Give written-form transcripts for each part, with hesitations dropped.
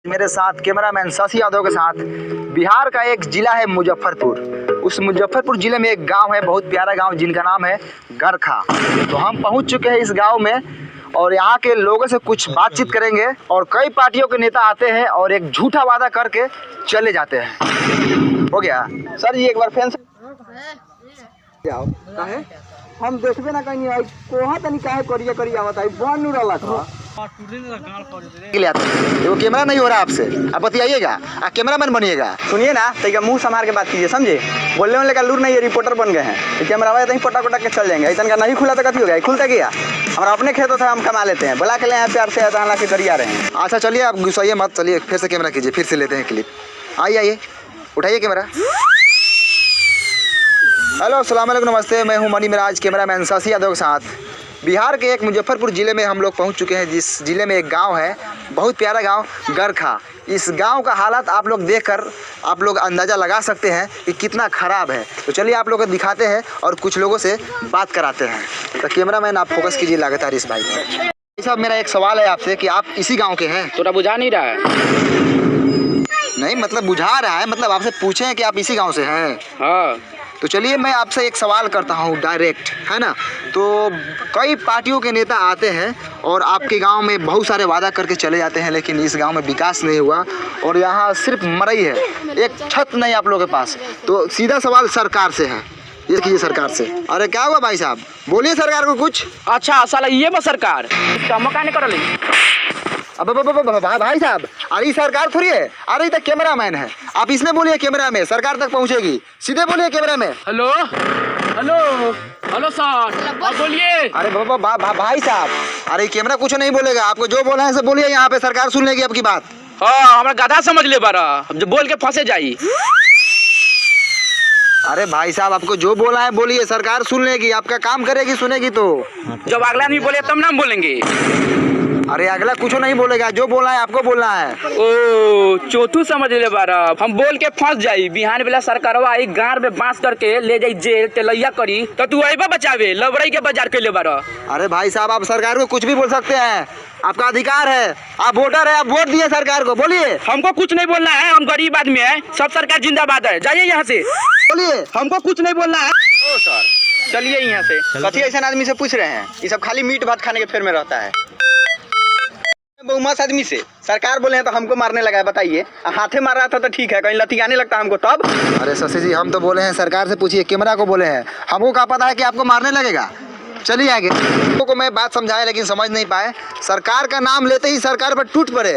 मेरे साथ कैमरामैन शशि यादव के साथ बिहार का एक ज़िला है मुजफ्फरपुर। उस मुजफ्फरपुर ज़िले में एक गांव है, बहुत प्यारा गांव, जिनका नाम है गरखा। तो हम पहुंच चुके हैं इस गांव में और यहाँ के लोगों से कुछ बातचीत करेंगे। और कई पार्टियों के नेता आते हैं और एक झूठा वादा करके चले जाते हैं। हो गया सर जी, एक बार फैन से हम देखबे ना कहीं कोहा तनी काहे करिया करिया आवत है बन नु रहला का वो कैमरा नहीं हो रहा आपसे, आप बतियाइएगा, आप कैमरामैन बनिएगा। सुनिए ना, तो मुंह संभाल के बात कीजिए, समझे? बोलने वाले का लूर नहीं है, रिपोर्टर बन गए हैं। कैमरा वाले कहीं पटा पटा के चल जाएंगे। इतना का नहीं खुला तो कथी हो गया, खुलता गया हमारा अपने खेतों से हम कमा लेते हैं। बुला के ले यहाँ प्यार से ला के करिया रहे हैं। अच्छा चलिए, आप गुस्साइए मत, चलिए फिर से कैमरा कीजिए, फिर से लेते हैं क्लिप। आइए उठाइए कैमरा। हेलो अस्सलाम वालेकुम, नमस्ते, मैं हूं मनी मिराज, कैमरामैन शशि यादव के साथ। बिहार के एक मुजफ्फरपुर ज़िले में हम लोग पहुंच चुके हैं, जिस ज़िले में एक गांव है, बहुत प्यारा गांव गरखा। इस गांव का हालात आप लोग देखकर आप लोग अंदाज़ा लगा सकते हैं कि कितना ख़राब है। तो चलिए आप लोग को दिखाते हैं और कुछ लोगों से बात कराते हैं। तो कैमरामैन आप फोकस कीजिए लगातार इस भाई में। साहब मेरा एक सवाल है आपसे कि आप इसी गाँव के हैं? थोड़ा बुझा नहीं रहा है। नहीं मतलब बुझा रहा है, मतलब आपसे पूछे हैं कि आप इसी गाँव से हैं? हाँ। तो चलिए मैं आपसे एक सवाल करता हूँ डायरेक्ट, है ना? तो कई पार्टियों के नेता आते हैं और आपके गांव में बहुत सारे वादा करके चले जाते हैं, लेकिन इस गांव में विकास नहीं हुआ और यहाँ सिर्फ मरई है, एक छत नहीं आप लोगों के पास। तो सीधा सवाल सरकार से है, ये कीजिए सरकार से। अरे क्या हुआ भाई साहब, बोलिए सरकार को कुछ। अच्छा साला ये बस सरकार मकान कर ली। अब भाई साहब, अरे सरकार थोड़ी है, अरे तो कैमरामैन है, आप इसमें बोलिए कैमरा में, सरकार तक पहुंचेगी। सीधे बोलिए कैमरा में। हेलो हेलो हेलो सर, आप बोलिए। अरे भाई साहब, अरे कैमरा कुछ नहीं बोलेगा, आपको जो बोला है सब बोलिए, यहाँ पे सरकार सुन लेगी आपकी बात। हाँ हमारा गधा समझ ले बारा, जो बोल के फंसे जाई। अरे भाई साहब, आपको जो बोला है बोलिए, सरकार सुन लेगी, आपका काम करेगी, सुनेगी। तो जब अगला नहीं बोले तब ना बोलेंगे। अरे अगला कुछ नहीं बोलेगा, जो बोला है आपको बोलना है। ओ चौथू समझ ले बारा, हम बोल के फंस जाई, बिहान बेला सरकारवा आई गांव में बांस करके ले जाई जेल, तेलैया करी तो तू अइबा बचावे, लबड़ई के बाजार के ले बारा। अरे भाई साहब, आप सरकार को कुछ भी बोल सकते हैं, आपका अधिकार है, आप वोटर है, आप वोट दिए सरकार को, बोलिए। हमको कुछ नहीं बोलना है, हम गरीब आदमी है, सब सरकार जिंदाबाद है, जाइए यहाँ से, बोलिए। हमको कुछ नहीं बोलना है। ओ सर चलिए यहाँ से। कथी ऐसा आदमी से पूछ रहे हैं, ये सब खाली मीट भात खाने के फेर में रहता है। बहुमत आदमी से सरकार बोले हैं तो हमको मारने लगा है, बताइए। हाथे मार रहा था तो ठीक है, कहीं लतियाने लगता हमको तब। अरे शशि जी, हम तो बोले हैं सरकार से पूछिए, कैमरा को बोले हैं, हमको क्या पता है कि आपको मारने लगेगा। चलिए आगे। को मैं बात समझाया लेकिन समझ नहीं पाए, सरकार का नाम लेते ही सरकार पर टूट पड़े।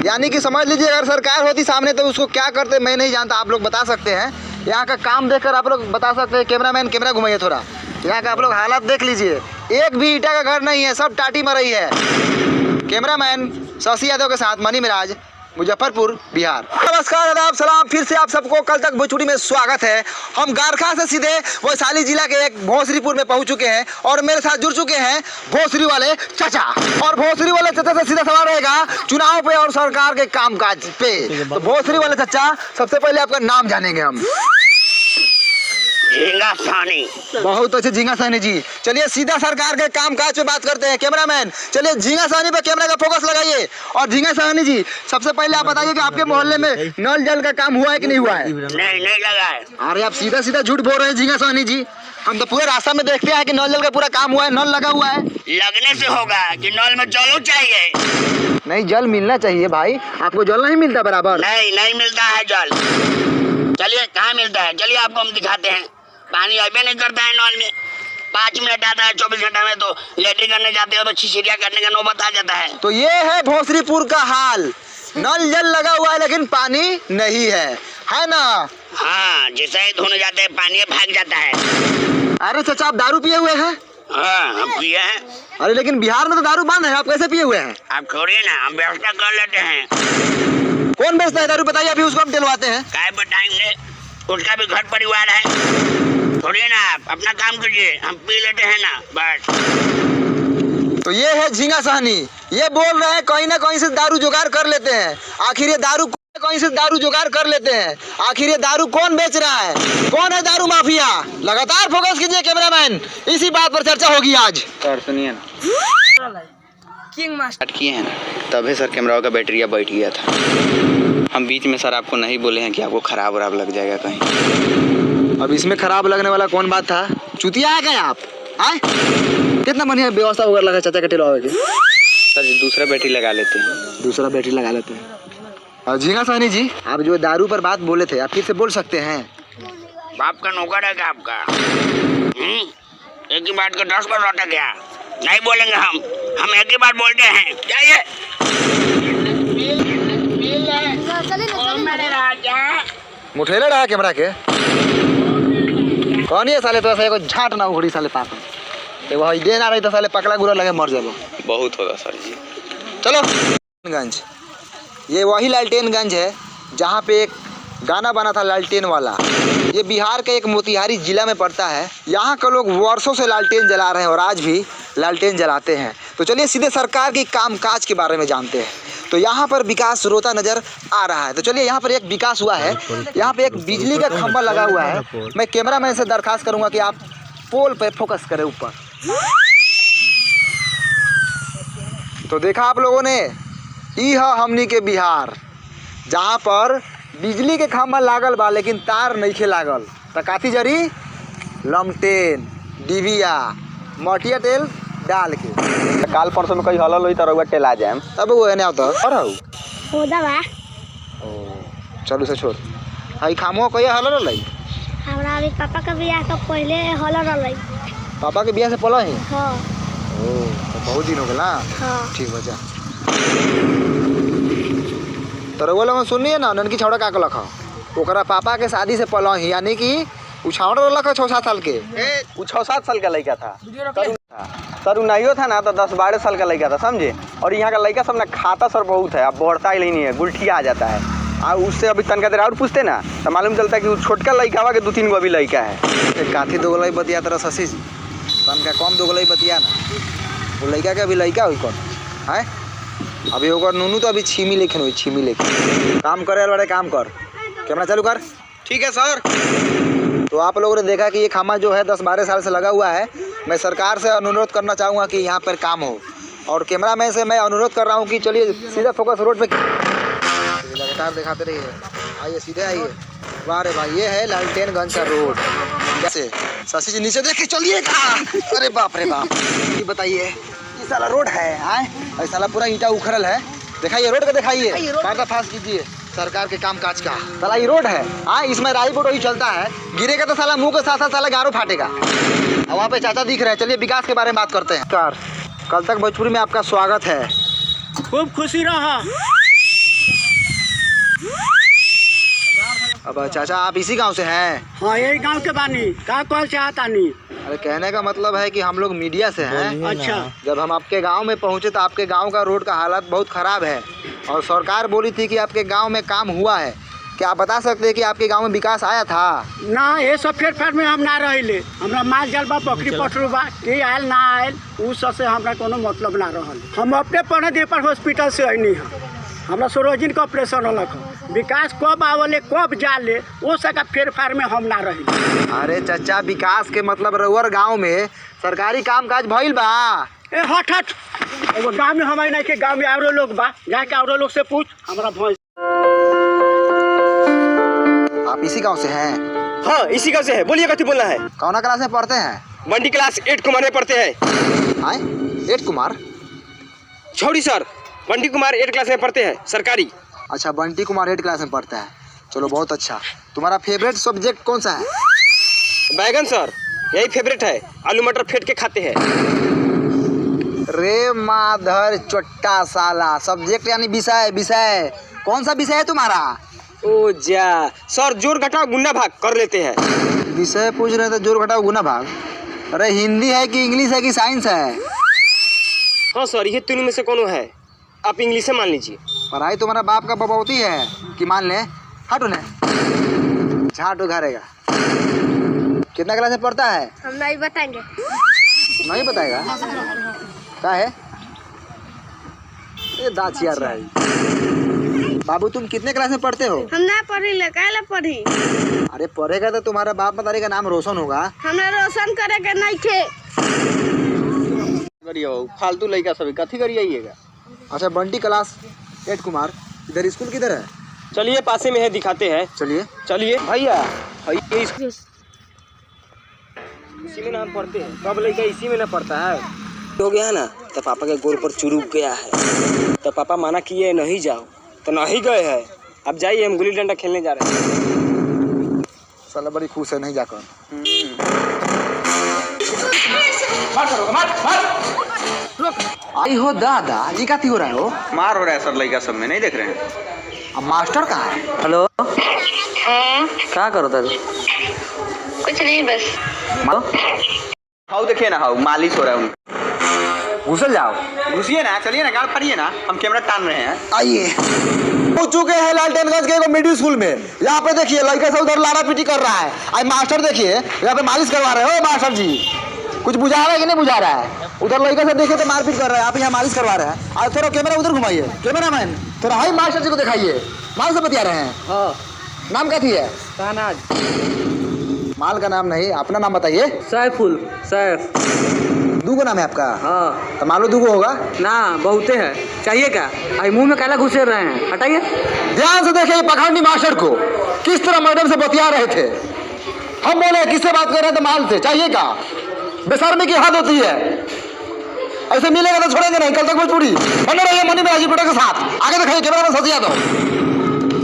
यानी कि समझ लीजिए, अगर सरकार होती सामने तो उसको क्या करते मैं नहीं जानता, आप लोग बता सकते हैं। यहाँ का काम देखकर आप लोग बता सकते हैं। कैमरामैन कैमरा घुमाइए थोड़ा, यहाँ का आप लोग हालात देख लीजिए, एक भी ईटा का घर नहीं है, सब टाटी मरई है। कैमरामैन शशि यादव के साथ मनी मिराज, मुजफ्फरपुर, बिहार। नमस्कार, आदाब, सलाम, फिर से आप सबको कल तक भोजपुरी में स्वागत है। हम गरखा से सीधे वैशाली जिला के एक भोसरीपुर में पहुंच चुके हैं और मेरे साथ जुड़ चुके हैं भोसरी वाले चाचा। और भोसरी वाले चाचा से सीधा सवाल रहेगा चुनाव पे और सरकार के कामकाज पे। तो भोसरी वाले चाचा, सबसे पहले आपका नाम जानेंगे हम। झींगा सानी। बहुत अच्छे झींगा सानी जी। चलिए सीधा सरकार के कामकाज पे बात करते हैं। कैमरामैन चलिए झींगा सानी पे कैमरा का फोकस लगाइए। और झींगा सानी जी, सबसे पहले आप बताइए कि आपके मोहल्ले में नल जल का काम हुआ है कि नहीं हुआ है? नहीं लगा है। अरे आप सीधा सीधा झूठ बोल रहे हैं झींगा सानी जी, हम तो पूरे रास्ता में देखते हैं कि नल जल का पूरा काम हुआ है, नल लगा हुआ है। लगने से होगा कि नल में जल चाहिए। नहीं, जल मिलना चाहिए भाई, आपको जल नहीं मिलता बराबर? नहीं मिलता है जल। चलिए कहाँ मिलता है, चलिए आपको हम दिखाते हैं। पानी अभी नहीं करता है नल में, 5 मिनट आता है, 24 घंटा में तो लेटरिन करने जाते हो तो छिछिरिया करने का नौबत आ जाता है। तो ये है भोसरीपुर का हाल, नल जल लगा हुआ है लेकिन पानी नहीं है ना? हाँ, जैसे ही धोने जाते हैं पानी भाग जाता है। अरे चाचा, आप दारू पिए हुए हैं? हाँ हम पिए हैं। अरे लेकिन बिहार में तो दारू बंद है, आप कैसे पिए हुए हैं? आप छोड़िए ना, हम व्यवस्था कर लेते हैं। कौन बेचता है दारू, बताइए, अभी उसको हम दिलवाते हैं। काय बताएंगे, उसका भी घर परिवार है। छोड़िए ना, आप अपना काम करिए, हम पी लेते हैं ना, बस। तो ये है झींगा साहनी, ये बोल रहे हैं कहीं ना कहीं से दारू जुगाड़ कर लेते हैं। आखिर ये दारू कहीं से दारू जुगाड़ कर लेते हैं, आखिर ये दारू कौन बेच रहा है, कौन है दारू माफिया? लगातार फोकस कीजिए कैमरामैन, इसी बात पर चर्चा होगी आज। सर सुनिए ना, किंग मास्टर स्टार्ट किए हैं ना, तभी सर कैमरा का बैटरिया बैठ गया था। हम बीच में सर आपको नहीं बोले हैं कि आपको खराब वराब लग जाएगा कहीं। अब इसमें खराब लगने वाला कौन बात था? चुतिया आ गए आप आए? कितना बढ़िया व्यवस्था वगैरह लगा चाचा के टेलवा के। सर जी दूसरा बैटरी लगा लेते हैं। दूसरा बैटरी लगा लेते हैं। और झींगा साहनी जी, आप जो दारू पर बात बोले थे आप फिर से बोल सकते हैं? बाप का नौकर है क्या आपका? एक ही बात को 10 बार लौटा गया। नहीं बोलेंगे हम एक ही बात बोलते हैं। जाइए। मुठेला रहा कैमरा के कौन है साले? तो ऐसा एगो झाट ना उखड़ी साले पाप एगो हई दे ना रही तो साले पकड़ा गुरा लगे मर जाबो। बहुत होगा सर जी। चलो गंज, ये वही लालटेनगंज है जहाँ पे एक गाना बना था लालटेन वाला। ये बिहार के एक मोतिहारी जिला में पड़ता है। यहाँ के लोग वर्षों से लालटेन जला रहे हैं और आज भी लालटेन जलाते हैं। तो चलिए सीधे सरकार की कामकाज के बारे में जानते हैं। तो यहाँ पर विकास रोता नजर आ रहा है। तो चलिए यहाँ पर एक विकास हुआ है। यहाँ पे एक बिजली का खंभा लगा हुआ है। मैं कैमरामैन से दरखास्त करूँगा कि आप पोल पे फोकस करें ऊपर। तो देखा आप लोगों ने, ई है हमनी के बिहार जहाँ पर बिजली के खंभा लागल बा लेकिन तार नइखे लागल। तो काथी जरी लमटेन डिबिया मटिया तेल डाल के काल परसों में कहीं हलल हुई तो तेल आ जाए तब वो एने आता और होदा बा चलू से छोड़ हई खामो कहिया हलल रही? हमरा अभी पापा के बियाह तो पहले हल रही। पापा के बियाह से पहले ही? हाँ तो बहुत दिन हो गया ना। हाँ ठीक बचा तो रउआ लोग सुनिए ना, ननकी छौड़ा का लख ओकरा पापा के शादी से पहले ही, यानी कि उ छौड़ा रख 6-7 साल के। वो 6-7 साल का लड़का था सर। उ नहीं था ना तो 10-12 साल का लड़का था समझे। और यहाँ का लड़का सब ना खाता सर बहुत है, अब बढ़ता ही नहीं है, गुलठिया आ जाता है। और उससे अभी तनका देर और पूछते ना तो मालूम चलता है कि वो छोटका लड़का हुआ कि 2-3 गो अभी लड़का है। काथी दोगलई बतिया तरह शशि जी तनका कम दोगलई बतिया ना। वो लड़का के अभी लड़का हुई कौन है? अभी होकर नूनू तो अभी छीमी लेखन हुई, छीमी लेखन काम करे बड़े काम कर। कैमरा चालू कर। ठीक है सर। तो आप लोगों ने देखा कि ये खामा जो है 10-12 साल से लगा हुआ है। मैं सरकार से अनुरोध करना चाहूँगा कि यहाँ पर काम हो। और कैमरामैन से मैं अनुरोध कर रहा हूँ कि चलिए सीधा फोकस रोड पे लगातार दिखाते रहिए। आइए सीधे आइए। वाह रे भाई, ये है लालटेनगंज का रोड। कैसे शशि जी नीचे देख के चलिए कहाँ? अरे बाप रे बाप, ये बताइए ये साला रोड है आए? और साला पूरा ईंटा उखड़ल है। दिखाइए रोड का, दिखाइए पर्दाफाश कीजिए सरकार के कामकाज का। साला ये रोड है हाँ, इसमें राई बोट ही चलता है। गिरेगा तो साला मुंह के साथ साथ साला गारो फाटेगा। और वहाँ पे चाचा दिख रहे हैं। चलिए विकास के बारे में बात करते हैं। कार कल तक भोजपुरी में आपका स्वागत है। खूब खुशी रहा। अब चाचा आप इसी गांव से हैं? हाँ यही गांव के बानी। का कॉल चाहता नहीं? अरे कहने का मतलब है कि हम लोग मीडिया से हैं। अच्छा। जब हम आपके गांव में पहुंचे तो आपके गांव का रोड का हालत बहुत ख़राब है और सरकार बोली थी कि आपके गांव में काम हुआ है। क्या आप बता सकते हैं कि आपके गांव में विकास आया था? ना ये सब फेर में हम ना रहिले। हमरा माल जल बा, बकरी पटरू बा, के आयल ना आयल उ सब से हमरा कोनो मतलब ना रहल। हम अपने पढ़े दे पर हॉस्पिटल से अइनी है। हमरा सरोजिन का ऑपरेशन होलक। विकास कब आवले कब जाले वो सका फेर में हम ना रही। अरे चाचा विकास के मतलब रउअर गांव में सरकारी कामकाज भइल बा? ए हट एगो गाँव में हमारे नहीं के गाँव में और लोग बा, जाके और लोग से पूछ। हमरा भैंस आप इसी गांव से हैं? हाँ इसी गाँव से है। बोलिए कथी बोलना है? कौना क्लास में पढ़ते हैं? मंडी क्लास 8 कुमार में पढ़ते हैं। आए 8 कुमार? छोड़ी सर, बंटी कुमार 8 क्लास में पढ़ते हैं सरकारी। अच्छा बंटी कुमार 8 क्लास में पढ़ता है। चलो बहुत अच्छा। तुम्हारा फेवरेट सब्जेक्ट कौन सा है? बैगन सर, यही फेवरेट है। आलू मटर फेंट के खाते हैं। रे माधर चोट्टा साला, सब्जेक्ट यानी विषय। विषय कौन सा विषय है तुम्हारा? ओ जा सर, जोड़ घटाव गुना भाग कर लेते हैं। विषय पूछ रहे थे, जोड़ घटाव गुना भाग। अरे हिंदी है कि इंग्लिश है कि साइंस है? हाँ सर, ये तीनों में से कौन है? आप इंग्लिश से मान लीजिए। पढ़ाई तुम्हारा बाप का बबौती है कि मान ले? हट उन्हें झाट उघारेगा। कितना क्लास में पढ़ता है? हम नहीं बताएंगे। नहीं बताएगा? क्या है ये दांत यार रहा है। बाबू तुम कितने क्लास में पढ़ते हो? हम ना पढ़ी ले, काहे पढ़ी? अरे पढ़ेगा तो तुम्हारा बाप मतारी का नाम रोशन होगा। हमरा रोशन करे के नहीं थे। करिए हो फालतू लड़का सभी कथी करिएगा। अच्छा बंटी क्लास 8 कुमार, इधर स्कूल किधर है? चलिए पासे में है, दिखाते हैं। चलिए। चलिए भैया ये इसी में नाम पढ़ते हैं, सब लड़का इसी में ना पढ़ता है। हो गया ना तो पापा के गोल पर चुरुक गया है, तो पापा माना किए नहीं जाओ तो नहीं गए हैं। अब जाइए, हम गुल्ली डंडा खेलने जा रहे हैं। साला बड़ी खुश है नहीं जाकर। आई हो दादा जी का हो रहा है हो? मार हो रहा है सर लड़का सब में, नहीं देख रहे हैं? अब मास्टर कहाँ है? हेलो, हाँ क्या करो दादा? कुछ नहीं बस। हाउ देखिए ना, हाउ मालिश हो रहा है उनका। घुसल जाओ। घुसिए ना, चलिए ना, गाड़ फाड़िए ना, हम कैमरा टान रहे हैं। आइए। पहुंच चुके हैं लालटेनगंज के मिडिल स्कूल में। यहाँ पे देखिए लड़का सब उधर लाड़ा पीटी कर रहा है। आज मास्टर देखिए यहाँ पे मालिश करवा रहे हो। मास्टर जी कुछ बुझा रहा है कि नहीं बुझा रहा है? उधर लड़का सब देखे तो मारपीट कर रहा है, आप यहाँ मालिश करवा रहे हैं। आज थोड़ा कैमरा उधर घुमाइए, कैमरा मैन थोड़ा हाई मास्टर जी को दिखाइए। माल से बतिया रहे हैं। हाँ, नाम क्या थी है? तानाज। माल का नाम नहीं, अपना नाम बताइए। सैफुल, सैफ। दूगो नाम है आपका? हाँ। तो मालो दूगो होगा ना, बहुते है। चाहिए क्या? आई मुंह में काला घुसे रहे हैं, हटाइए। ध्यान से देखिए पखंडी मास्टर को किस तरह मैडम से बतिया रहे थे। हम बोले किससे बात कर रहे थे? माल से। चाहिए क्या? बेशर्मी की हद होती है। ऐसे मिलेगा तो छोड़ेंगे नहीं। कल तक भोजपुरी बने रहिए मनी में हाजीपुर के साथ। आगे दिखाइए कैमरा में सजिया दो।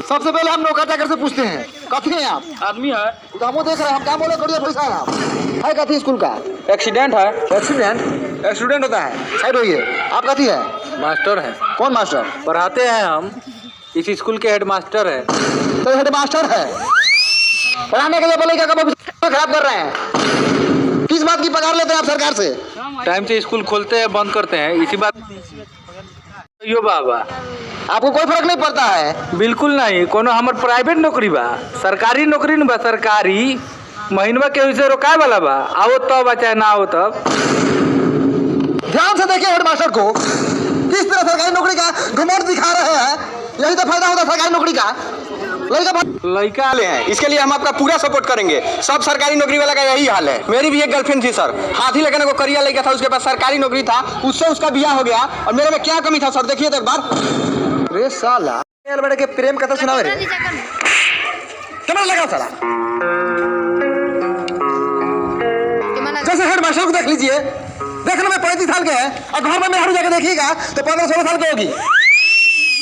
सबसे पहले हम नौका जाकर से पूछते हैं कथी हैं आप? आदमी है, तो हम देख रहे हैं, हम क्या बोले करिए पैसा आप है कथी स्कूल का? एक्सीडेंट है। एक्सीडेंट? एक्सीडेंट होता है, साइड होइए। आप कथी है? मास्टर है, कौन मास्टर? पढ़ाते हैं हम, इस स्कूल के हेड मास्टर है। तो हेड मास्टर है, पढ़ाने के लिए बोले क्या खराब कर रहे हैं? किस बात की पगार लेते हैं आप सरकार से? टाइम से स्कूल खोलते हैं, बंद करते हैं, इसी बात। यो बाबा, आपको कोई फर्क नहीं पड़ता है? बिल्कुल नहीं। कोनो हमर प्राइवेट नौकरी बा, सरकारी नौकरी न बा। सरकारी महीनवा के वैसे रोकाए वाला बा, आओ तब चाहे ना आओ तब। ध्यान से देखिए हेडमास्टर को किस तरह सरकारी नौकरी का घमंड दिखा रहे हैं। यही तो फायदा होता है सरकारी नौकरी का। लड़का ले हैं, इसके लिए हम आपका पूरा सपोर्ट करेंगे। सब सरकारी नौकरी वाला का यही हाल है। मेरी भी एक गर्लफ्रेंड थी सर, हाथी लगने को करिया लड़का था, उसके पास सरकारी नौकरी था, उससे उसका ब्याह हो गया। और मेरे में क्या कमी था सर? देखिए तो एक बार। रे साला बड़े के प्रेम कथा सुनावे रे। कैमरा लगा साला। जैसे हेडमास्टर को देख लीजिए, देखने में 35 साल के हैं और घर में मेहरू जाकर देखिएगा तो 15-16 साल के होगी।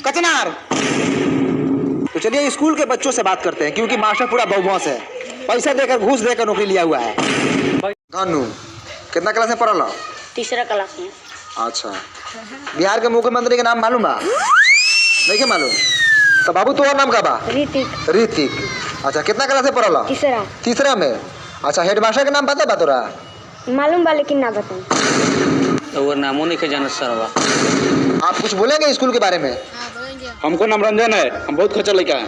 कचनार। तो चलिए स्कूल के बच्चों से बात करते हैं, क्योंकि मास्टर पूरा बहुबौस है, पैसा देकर घूस देकर नौकरी लिया हुआ है। धनु कितना क्लास में पढ़ल? तीसरा क्लास में। अच्छा, बिहार के मुख्यमंत्री के नाम मालूम बा? नहीं के मालूम? तो बाबू तुम्हारा नाम का बा? ऋतिक। ऋतिक। अच्छा, कितना क्लास में पढ़ल? तीसरा। तीसरा में। अच्छा, हेडमास्टर के नाम पता बा तोरा? मालूम बा लेकिन ना बताऊं। तो वो नामों नहीं के जाना सरवा। आप कुछ बोलेंगे स्कूल के बारे में? हमको नाम रंजन है, हम बहुत खर्चा लड़का है।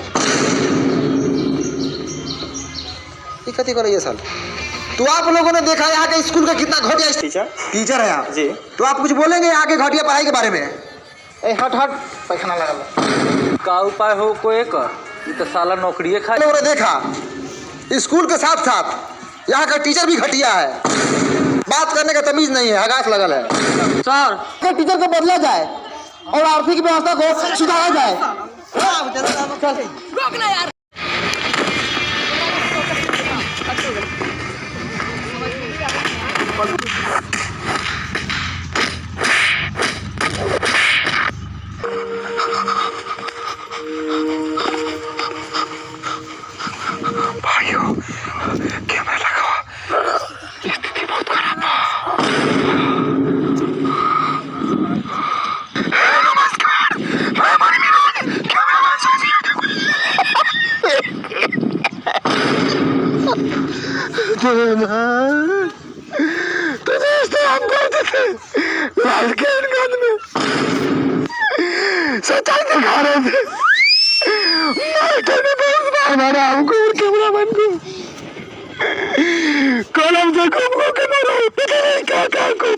कथी कर ये साल? तो आप लोगों ने देखा यहाँ के स्कूल का कितना घटिया टीचर है आप जी। तो आप कुछ बोलेंगे यहाँ के घटिया पढ़ाई के बारे में? ए हट हट, पैखाना लगा। का उपाय हो कोई कर, ये तो साला नौकरी खा। लोगों ने देखा स्कूल के साथ साथ यहाँ का टीचर भी घटिया है, बात करने का तमीज नहीं है, हगास लगल है। सर टीचर को बदला जाए और आर्थिक व्यवस्था को सुधारा जाए। भाइयों कैमरा लगाओ, स्थिति बहुत खराब है। सच्चाई दिखा रहे थे हमारे हमको और कैमरामैन को कलम से घूम के मारा, क्या को